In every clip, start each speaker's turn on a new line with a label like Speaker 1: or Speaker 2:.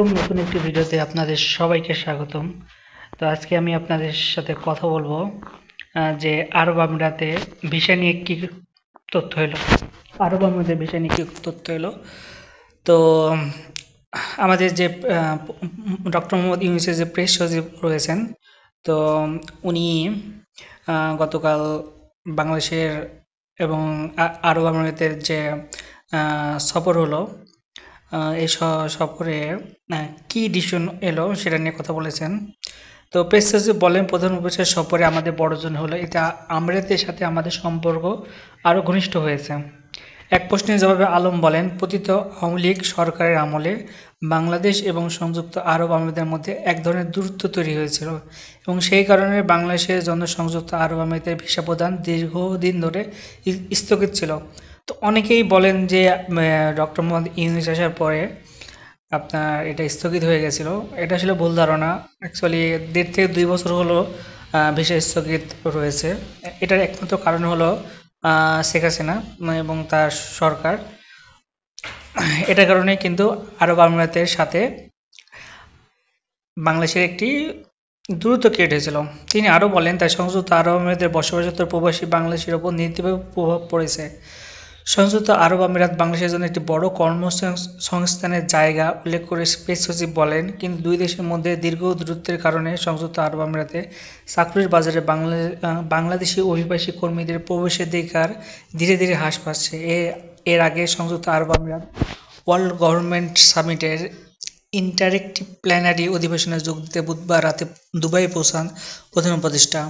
Speaker 1: আলাইকুম, নতুন একটি ভিডিওতে আপনাদের সবাইকে স্বাগতম। তো আজকে আমি আপনাদের সাথে কথা বলবো যে আরব আমিরাতে ভিসা নিয়ে কি তথ্য এলো। আরব আমিরাতে ভিসা নিয়ে কি তথ্য এলো। তো আমাদের যে ডক্টর মোহাম্মদ ইউনূসের যে প্রেস সচিব রয়েছেন, তো উনি গতকাল বাংলাদেশের এবং আরব আমিরাতের যে সফর হলো, এই সফরে কি ডিসিশন এলো সেটা নিয়ে কথা বলেছেন। তো প্রেস সচিব বলেন, প্রধান উপদেষ্টার সফরে আমাদের বড়জন হলো, এটা আমিরাতের সাথে আমাদের সম্পর্ক আরও ঘনিষ্ঠ হয়েছে। এক প্রশ্নের জবাবে আলম বলেন, পতিত আওয়ামী লীগ সরকারের আমলে বাংলাদেশ এবং সংযুক্ত আরব আমিরাতের মধ্যে এক ধরনের দূরত্ব তৈরি হয়েছিল এবং সেই কারণে বাংলাদেশের জন্য সংযুক্ত আরব আমিরাতের ভিসা প্রদান দীর্ঘদিন ধরে স্থগিত ছিল। তো অনেকেই বলেন যে ডক্টর মোহাম্মদ ইউনূস আসার পরে আপনার এটা স্থগিত হয়ে গেছিল। এটা আসলে ভুল ধারণা। অ্যাকচুয়ালি ১.৫ থেকে ২ বছর হলো ভিসা স্থগিত রয়েছে। এটার একমাত্র কারণ হলো শেখ হাসিনা এবং তার সরকার। এটার কারণে কিন্তু আরব আমিরাতের সাথে বাংলাদেশের একটি দূরত্ব ক্রিয়েট হয়েছিল। তিনি আরও বলেন, তাই সংযুক্ত আরব আমিরাতের বসবাসরত প্রবাসী বাংলাদেশের ওপর নেতিবাচক প্রভাব পড়েছে। সংযুক্ত আরব আমিরাত বাংলাদেশের জন্য একটি বড় কর্মসংস্থানের জায়গা উল্লেখ করে প্রেস সচিব বলেন, কিন্তু দুই দেশের মধ্যে দীর্ঘ দূরত্বের কারণে সংযুক্ত আরব আমিরাতে চাকরির বাজারে বাংলাদেশি অভিবাসী কর্মীদের প্রবেশাধিকার ধীরে ধীরে হ্রাস পাচ্ছে। এর আগে সংযুক্ত আরব আমিরাত ওয়ার্ল্ড গভর্নমেন্ট সামিটের ইন্টারেক্টিভ প্ল্যানারি অধিবেশনে যোগ দিতে বুধবার রাতে দুবাই পৌঁছান প্রধান উপদেষ্টা।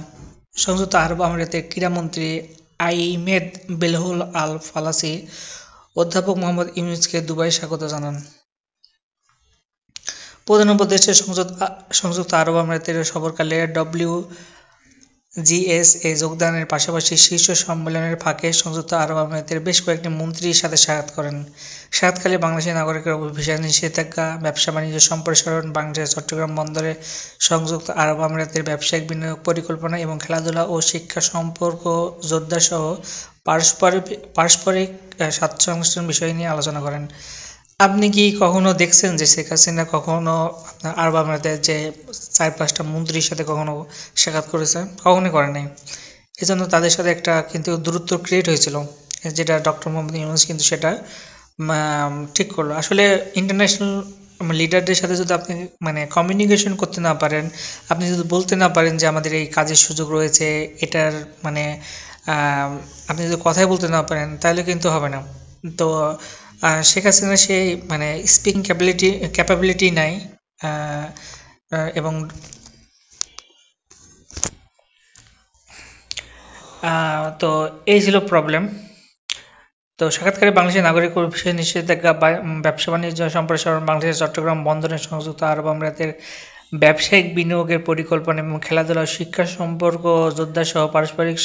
Speaker 1: সংযুক্ত আরব আমিরাতের ক্রীড়ামন্ত্রী আহমেদ বেলহুল আল ফালাসি অধ্যাপক মোহাম্মদ ইউনূসকে দুবাই স্বাগত জানান। প্রধান উপদেষ্টা সংযুক্ত আরব আমিরাতের সফরকালে WGS-এ যোগদানের পাশাপাশি শীর্ষ সম্মেলনের ফাঁকে সংযুক্ত আরব আমিরাতের বেশ কয়েকটি মন্ত্রীর সাথে সাক্ষাৎ করেন। সাক্ষাৎকালে বাংলাদেশি নাগরিকের ওপর ভিসা নিষেধাজ্ঞা, ব্যবসা-বাণিজ্য সম্প্রসারণ, বাংলাদেশের চট্টগ্রাম বন্দরে সংযুক্ত আরব আমিরাতের ব্যবসায়িক বিনিয়োগ পরিকল্পনা এবং খেলাধুলা ও শিক্ষা সম্পর্ক জোরদারসহ পারস্পরিক স্বার্থসংশ্লিষ্ট বিষয় নিয়ে আলোচনা করেন। আপনি কি কখনো দেখছেন যে শেখ হাসিনা কখনো আপনার আরব আমিরাতের যে ৪-৫টা মন্ত্রীর সাথে কখনো সাক্ষাৎ করেছে? কখনোই করে নাই। এজন্য তাদের সাথে একটা কিন্তু দূরত্ব ক্রিয়েট হয়েছিল, যেটা ডক্টর মোহাম্মদ ইউনূস কিন্তু সেটা ঠিক করলো। আসলে ইন্টারন্যাশনাল লিডারদের সাথে যদি আপনি কমিউনিকেশন করতে না পারেন, আপনি যদি বলতে না পারেন যে আমাদের এই কাজের সুযোগ রয়েছে, এটার আপনি যদি কথাই বলতে না পারেন, তাহলে কিন্তু হবে না। তো শেখ হাসিনা সেই স্পিকিং ক্যাপাবিলিটি নাই, এবং তো এই ছিল প্রবলেম। তো সাক্ষাৎকারে বাংলাদেশের নাগরিক ও ভিসা নিষেধাজ্ঞা, ব্যবসা-বাণিজ্য সম্প্রসারণ, বাংলাদেশের চট্টগ্রাম বন্দরে সংযুক্ত আরব আমিরাতের ব্যবসায়িক বিনিয়োগের পরিকল্পনা এবং খেলাধুলা ও শিক্ষা সম্পর্ক জোরদারসহ পারস্পরিক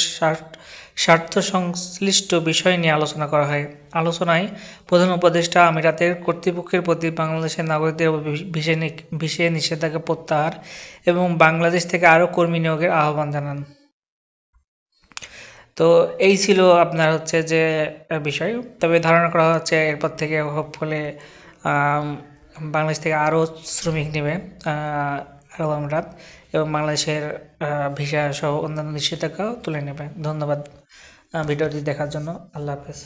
Speaker 1: স্বার্থসংশ্লিষ্ট বিষয় নিয়ে আলোচনা করা হয়। আলোচনায় প্রধান উপদেষ্টা আমিরাতের কর্তৃপক্ষের প্রতি বাংলাদেশের নাগরিকদের ভিসা নিষেধাজ্ঞা প্রত্যাহার এবং বাংলাদেশ থেকে আরও কর্মী নিয়োগের আহ্বান জানান। তো এই ছিল আপনার যে বিষয়। তবে ধারণা করা হচ্ছে এরপর থেকে হোপফুলি বাংলাদেশ থেকে আরও শ্রমিক নেবে আরব আমিরাত এবং বাংলাদেশের ভিসা সহ অন্যান্য নিষেধাজ্ঞাও তুলে নেবে। ধন্যবাদ ভিডিওটি দেখার জন্য। আল্লাহ হাফেজ।